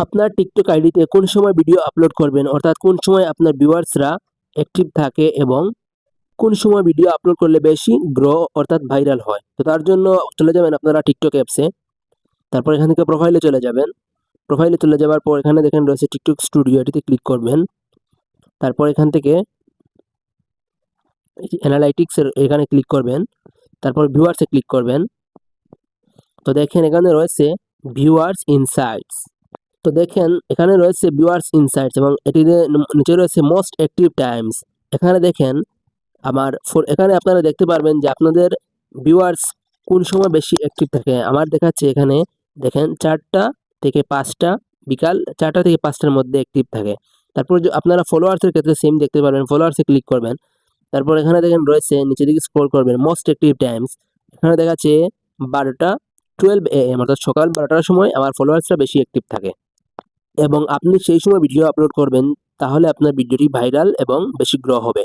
আপনার টিকটক আইডিতে কোন সময় ভিডিও আপলোড করবেন, অর্থাৎ কোন সময় আপনার ভিউয়ার্সরা অ্যাক্টিভ থাকে এবং কোন সময় ভিডিও আপলোড করলে বেশি গ্রো অর্থাৎ ভাইরাল হয়। তো তার জন্য চলে যাবেন আপনারা টিকটক অ্যাপসে। তারপর এখান থেকে প্রোফাইলে চলে যাবেন। প্রোফাইলে চলে যাওয়ার পর এখানে দেখেন রয়েছে টিকটক স্টুডিও, এটিতে ক্লিক করবেন। তারপর এখান থেকে অ্যানালাইটিক্স এর এখানে ক্লিক করবেন। তারপর ভিউয়ার্সে ক্লিক করবেন। তো দেখেন এখানে রয়েছে ভিউয়ার্স ইনসাইটস। তো দেখেন এখানে রয়েছে ভিউয়ার্স ইনসাইটস এবং এটিতে নিচে রয়েছে মোস্ট অ্যাক্টিভ টাইমস। এখানে দেখেন এখানে আপনারা দেখতে পারবেন যে আপনাদের ভিউয়ার্স কোন সময় বেশি অ্যাক্টিভ থাকে। আমার দেখাচ্ছে এখানে দেখেন 4টা থেকে 5টা, বিকাল 4টা থেকে 5টার মধ্যে অ্যাক্টিভ থাকে। তারপর আপনারা ফলোয়ার্সের ক্ষেত্রে সেম দেখতে পারবেন, ফলোয়ার্সে ক্লিক করবেন। তারপর এখানে দেখেন রয়েছে নিচের দিকে স্ক্রল করবেন মোস্ট অ্যাক্টিভ টাইমস। এখানে দেখাচ্ছে 12টা 12 AM অর্থাৎ সকাল 12টার সময় আমার ফলোয়ার্সরা বেশি অ্যাক্টিভ থাকে এবং আপনি সেই সময় ভিডিও আপলোড করবেন, তাহলে আপনার ভিডিওটি ভাইরাল এবং বেশি গ্রো হবে।